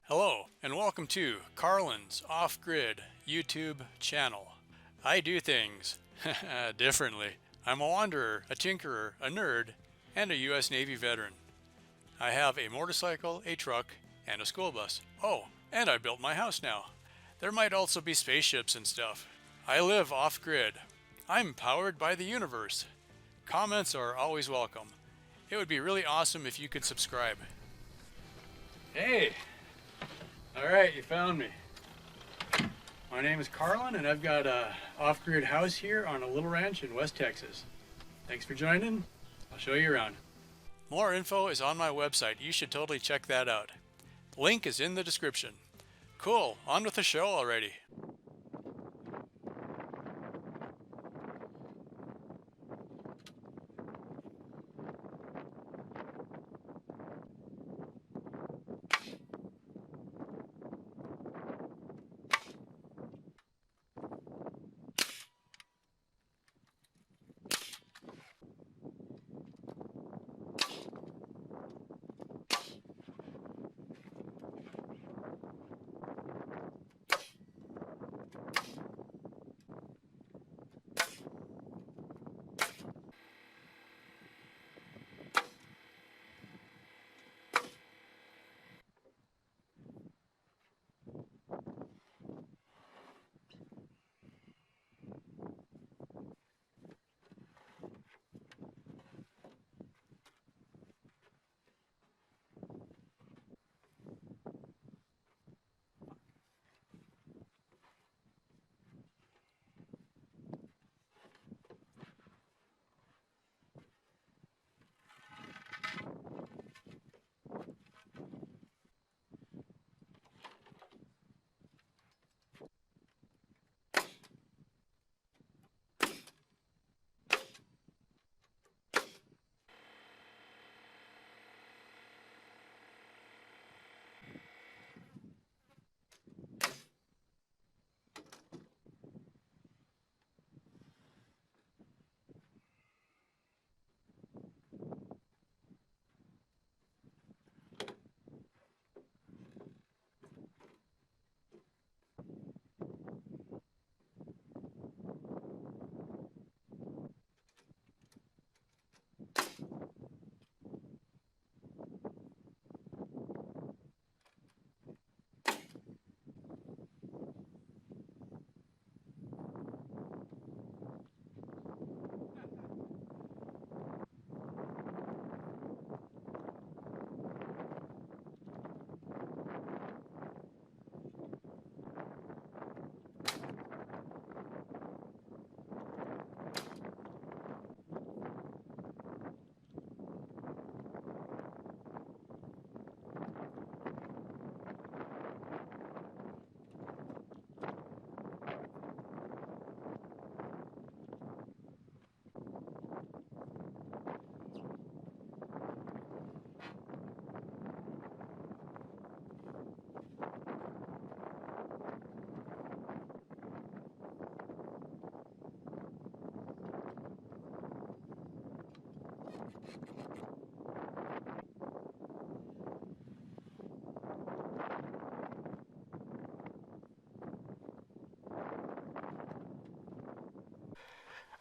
Hello and welcome to Carlin's Off-Grid YouTube channel. I do things differently. I'm a wanderer, a tinkerer, a nerd, and a US Navy veteran. I have a motorcycle, a truck, and a school bus. Oh, and I built my house now. There might also be spaceships and stuff. I live off-grid. I'm powered by the universe. Comments are always welcome. It would be really awesome if you could subscribe. Hey! Alright, you found me. My name is Carlin and I've got a off-grid house here on a little ranch in West Texas. Thanks for joining. I'll show you around. More info is on my website. You should totally check that out. Link is in the description. Cool, on with the show already.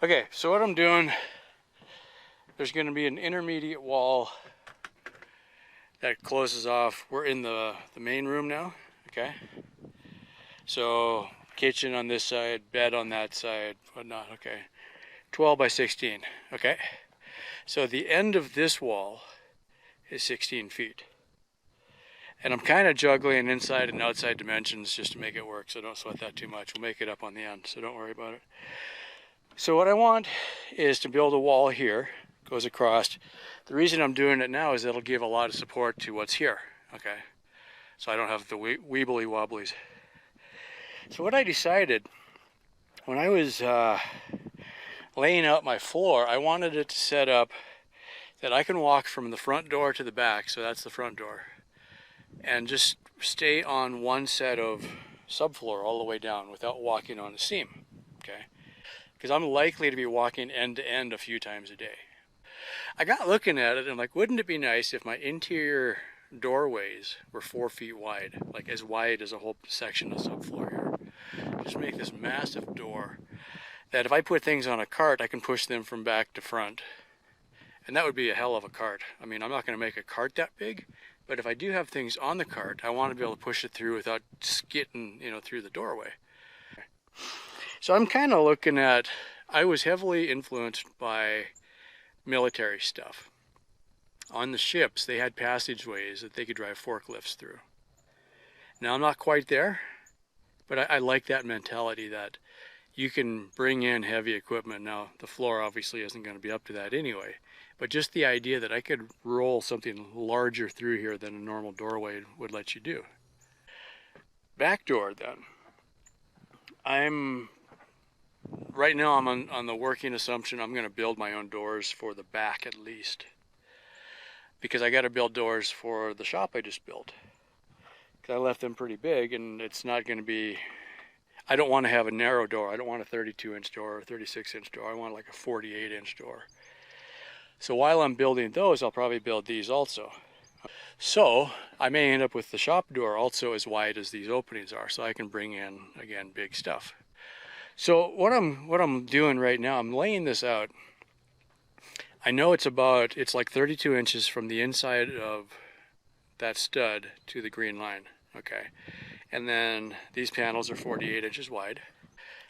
Okay, so what I'm doing, there's going to be an intermediate wall that closes off. We're in the main room now, okay? So kitchen on this side, bed on that side, whatnot, okay? 12 by 16, okay? So the end of this wall is 16 feet. And I'm kind of juggling inside and outside dimensions just to make it work, so don't sweat that too much. We'll make it up on the end, so don't worry about it. So what I want is to build a wall here, goes across. The reason I'm doing it now is it'll give a lot of support to what's here, okay? So I don't have the weebly wobblies. So what I decided, when I was laying out my floor, I wanted it to set up that I can walk from the front door to the back, so that's the front door, and just stay on one set of subfloor all the way down without walking on a seam, okay? Because I'm likely to be walking end to end a few times a day. I got looking at it and I'm like, wouldn't it be nice if my interior doorways were 4 feet wide, like as wide as a whole section of subfloor here. Just make this massive door that if I put things on a cart, I can push them from back to front. And that would be a hell of a cart. I mean, I'm not going to make a cart that big, but if I do have things on the cart, I want to be able to push it through without skitting, you know, through the doorway. So I'm kind of looking at, I was heavily influenced by military stuff. On the ships, they had passageways that they could drive forklifts through. Now, I'm not quite there, but I like that mentality that you can bring in heavy equipment. Now, the floor obviously isn't going to be up to that anyway, but just the idea that I could roll something larger through here than a normal doorway would let you do. Back door then. Right now I'm on the working assumption I'm going to build my own doors for the back at least. Because I got to build doors for the shop I just built. Because I left them pretty big and it's not going to be, I don't want to have a narrow door. I don't want a 32-inch door or a 36-inch door. I want like a 48-inch door. So while I'm building those, I'll probably build these also. So I may end up with the shop door also as wide as these openings are, so I can bring in, again, big stuff. So what I'm doing right now, I'm laying this out. I know it's like 32 inches from the inside of that stud to the green line, okay? And then these panels are 48 inches wide.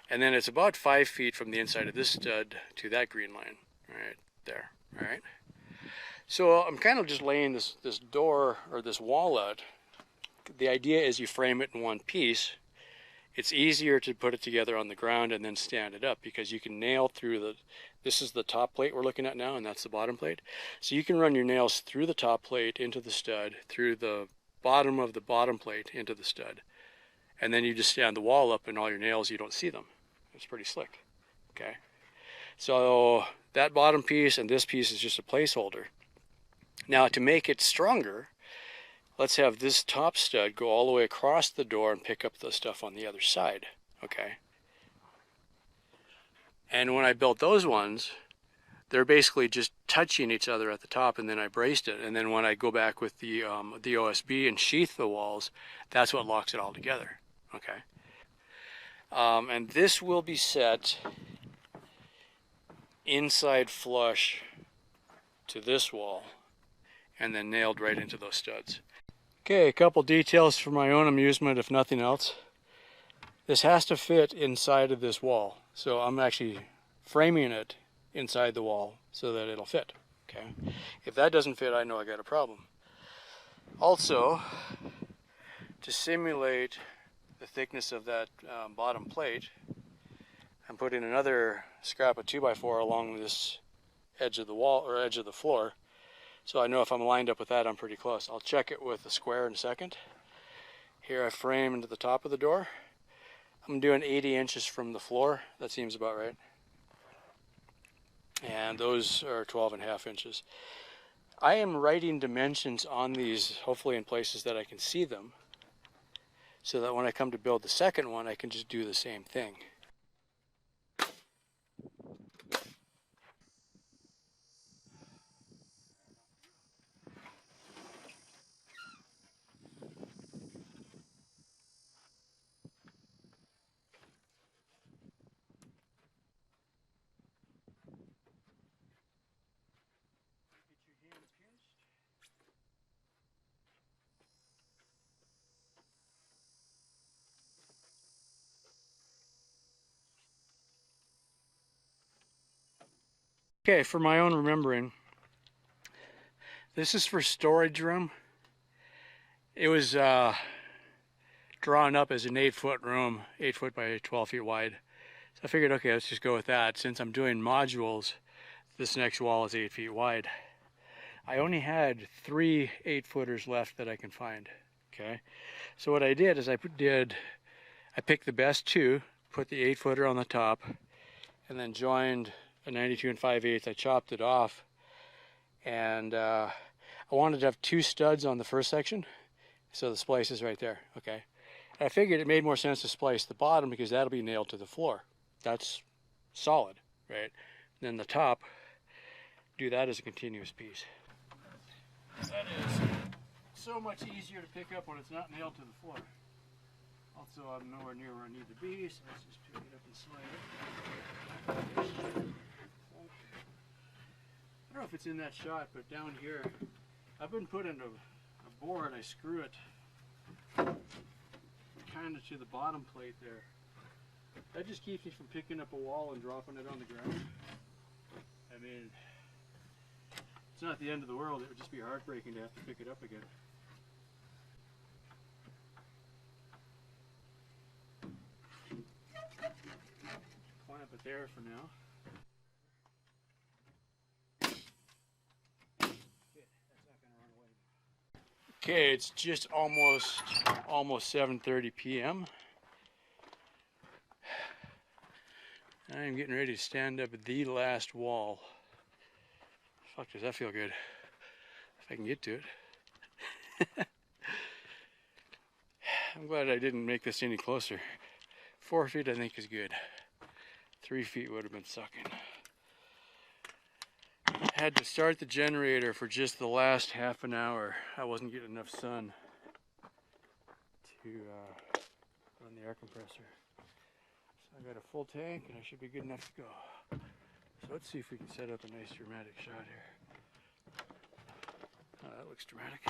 And then it's about 5 feet from the inside of this stud to that green line, right there, all right? So I'm kind of just laying this door or this wall out. The idea is you frame it in one piece. It's easier to put it together on the ground and then stand it up because you can nail through this is the top plate we're looking at now, and that's the bottom plate. So you can run your nails through the top plate into the stud, through the bottom of the bottom plate into the stud. And then you just stand the wall up and all your nails, you don't see them. It's pretty slick, okay? So that bottom piece and this piece is just a placeholder. Now to make it stronger, let's have this top stud go all the way across the door and pick up the stuff on the other side, okay? And when I built those ones, they're basically just touching each other at the top, and then I braced it. And then when I go back with the OSB and sheath the walls, that's what locks it all together, okay? And this will be set inside flush to this wall and then nailed right into those studs. Okay, a couple details for my own amusement, if nothing else. This has to fit inside of this wall, so I'm actually framing it inside the wall so that it'll fit, okay? If that doesn't fit, I know I got a problem. Also, to simulate the thickness of that bottom plate, I'm putting another scrap of 2x4 along this edge of the wall, or edge of the floor, so I know if I'm lined up with that, I'm pretty close. I'll check it with a square in a second. Here I frame into the top of the door. I'm doing 80 inches from the floor. That seems about right. And those are 12.5 inches. I am writing dimensions on these, hopefully in places that I can see them, so that when I come to build the second one, I can just do the same thing. Okay, for my own remembering, this is for storage room. It was drawn up as an 8-foot room, 8 foot by 12 feet wide. So I figured, okay, let's just go with that. Since I'm doing modules, this next wall is 8 feet wide. I only had 3 8-footers left that I can find, okay? So what I did is I picked the best 2, put the 8-footer on the top, and then joined a 92 5/8. I chopped it off, and I wanted to have 2 studs on the first section, so the splice is right there, okay? And I figured it made more sense to splice the bottom because that'll be nailed to the floor. That's solid, right? Then the top, do that as a continuous piece. That is so much easier to pick up when it's not nailed to the floor. Also, I'm nowhere near where I need to be, so let's just pick it up and slide it. I don't know if it's in that shot, but down here, I've been putting a board, I screw it kind of to the bottom plate there. That just keeps me from picking up a wall and dropping it on the ground. I mean, it's not the end of the world, it would just be heartbreaking to have to pick it up again. Clamp it there for now. Okay, it's just almost 7:30 p.m. I'm getting ready to stand up the last wall. Fuck, does that feel good? If I can get to it. I'm glad I didn't make this any closer. 4 feet I think is good. 3 feet would have been sucking. Had to start the generator for just the last half an hour. I wasn't getting enough sun to run the air compressor. So I got a full tank and I should be good enough to go. So let's see if we can set up a nice dramatic shot here. Oh, that looks dramatic.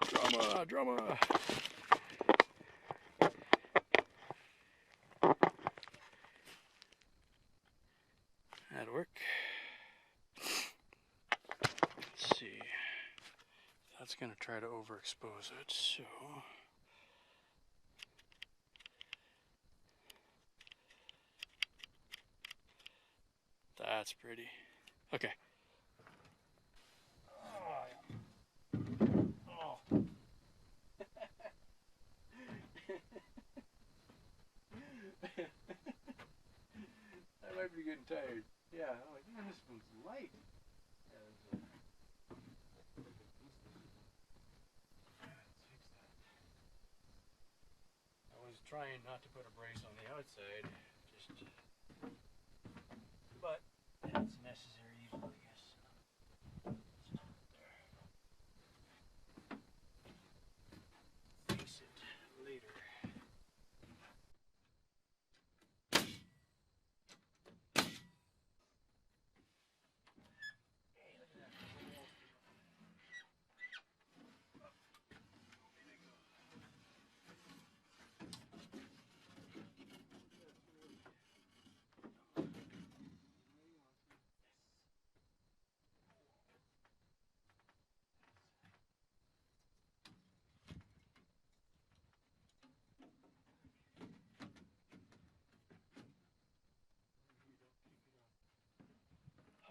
Drama, drama. That'll work. Let's see. That's going to try to overexpose it, so. That's pretty. Okay. Oh, yeah. Oh. I might be getting tired. Yeah, I'm like, man, this one's light. Yeah, let's fix that. I was trying not to put a brace on the outside, but it's necessary evil, I guess. Fix it later.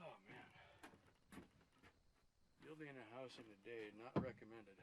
Oh man. Building a house in a day, not recommended.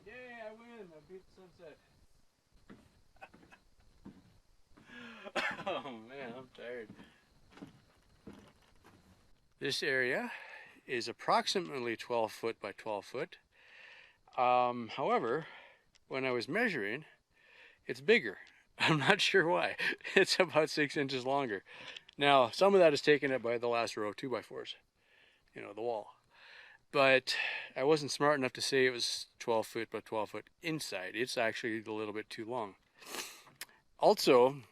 Yay, I win! I beat the sunset. Oh man, I'm tired. This area is approximately 12 foot by 12 foot. However, when I was measuring, it's bigger. I'm not sure why. It's about 6 inches longer. Now, some of that is taken up by the last row of 2x4s, you know, the wall. But I wasn't smart enough to say it was 12 foot by 12 foot inside. It's actually a little bit too long. Also,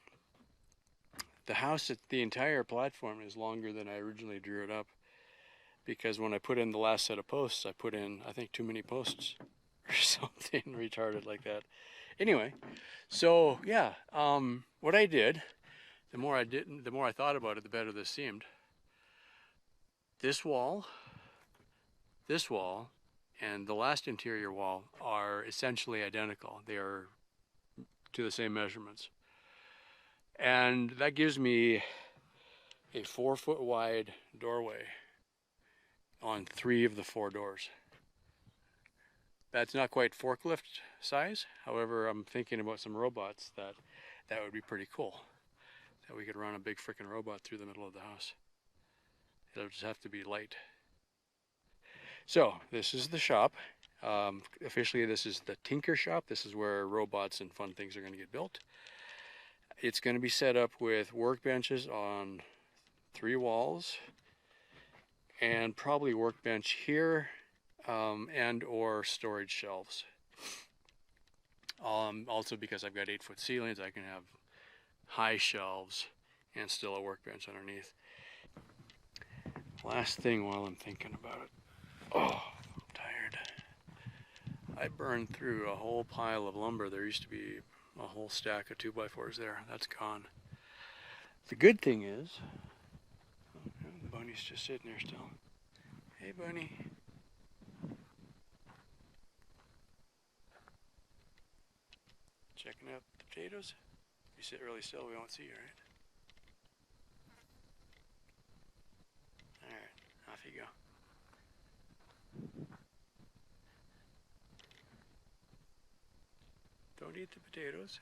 the house, the entire platform is longer than I originally drew it up, because when I put in the last set of posts, I put in, I think, too many posts or something retarded like that. Anyway, so yeah, what I did, the more I thought about it, the better this seemed. This wall, and the last interior wall are essentially identical. They are to the same measurements. And that gives me a 4-foot wide doorway on 3 of the 4 doors. That's not quite forklift size. However, I'm thinking about some robots that would be pretty cool. That we could run a big freaking robot through the middle of the house. It'll just have to be light. So this is the shop. Officially, this is the Tinker Shop. This is where robots and fun things are going to get built. It's going to be set up with workbenches on 3 walls, and probably workbench here, and or storage shelves. Also, because I've got 8-foot ceilings, I can have high shelves and still a workbench underneath. Last thing while I'm thinking about it. Oh, I'm tired. I burned through a whole pile of lumber. There used to be a whole stack of 2x4s there. That's gone. The good thing is, the bunny's just sitting there still. Hey, bunny. Checking out the potatoes? If you sit really still, we won't see you, right? Alright, off you go. Don't eat the potatoes.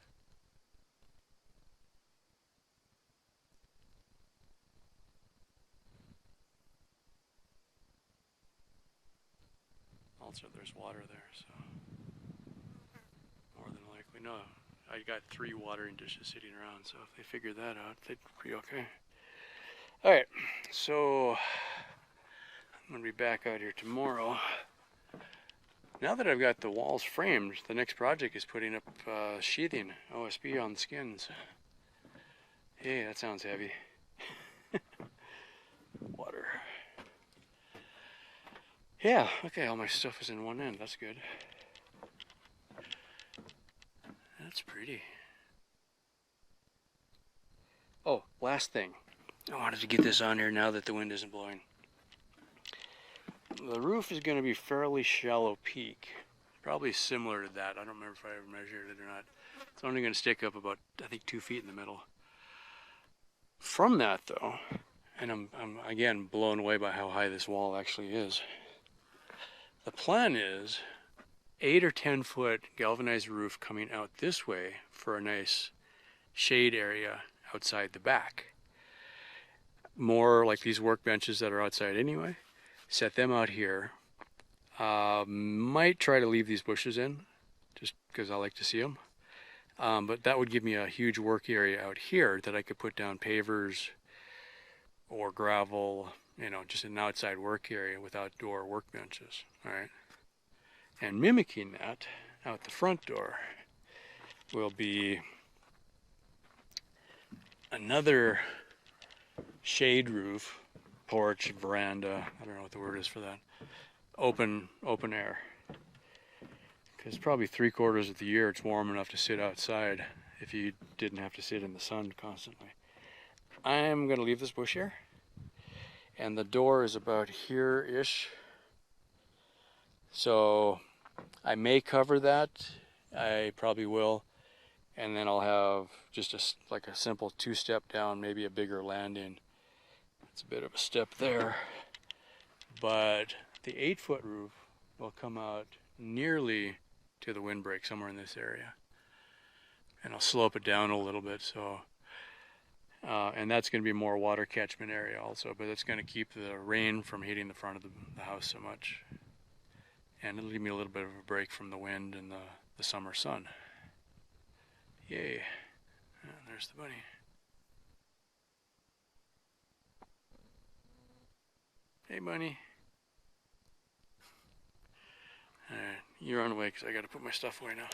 Also, there's water there, so more than likely. No, I got 3 watering dishes sitting around, so if they figure that out, they'd be okay. Alright, so I'm going to be back out here tomorrow. Now that I've got the walls framed, the next project is putting up sheathing, OSB on the skins. Hey, that sounds heavy. Water. Yeah, okay, all my stuff is in one end. That's good. That's pretty. Oh, last thing. I wanted to get this on here now that the wind isn't blowing. The roof is going to be fairly shallow peak. Probably similar to that. I don't remember if I ever measured it or not. It's only going to stick up about, I think, 2 feet in the middle. From that, though, and I'm again blown away by how high this wall actually is. The plan is 8 or 10 foot galvanized roof coming out this way for a nice shade area outside the back. More like these workbenches that are outside anyway. Set them out here. Might try to leave these bushes in, just because I like to see them. But that would give me a huge work area out here that I could put down pavers or gravel, you know, just an outside work area with outdoor workbenches. All right. And mimicking that out the front door will be another shade roof, porch, veranda, I don't know what the word is for that, open air. Because probably 3/4 of the year it's warm enough to sit outside if you didn't have to sit in the sun constantly. I'm going to leave this bush here, and the door is about here-ish. So I may cover that, I probably will, and then I'll have just like a simple 2-step down, maybe a bigger landing. It's a bit of a step there, but the 8-foot roof will come out nearly to the windbreak, somewhere in this area, and I'll slope it down a little bit, so and that's going to be more water catchment area also, but it's going to keep the rain from hitting the front of the house so much, and it'll give me a little bit of a break from the wind and the summer sun. Yay. There's the bunny. Hey, bunny. Alright, you're on the way because I got to put my stuff away now.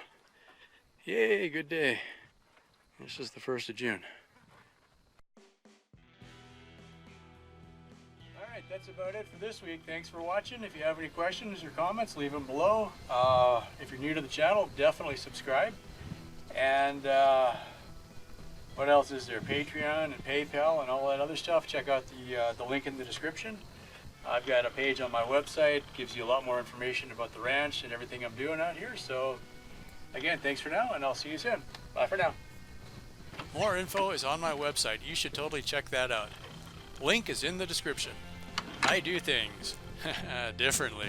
Yay, good day. This is the 1st of June. Alright, that's about it for this week. Thanks for watching. If you have any questions or comments, leave them below. If you're new to the channel, definitely subscribe. And what else is there? Patreon and PayPal and all that other stuff. Check out the link in the description. I've got a page on my website, gives you a lot more information about the ranch and everything I'm doing out here. So again, thanks for now, and I'll see you soon. Bye for now. More info is on my website. You should totally check that out. Link is in the description. I do things differently.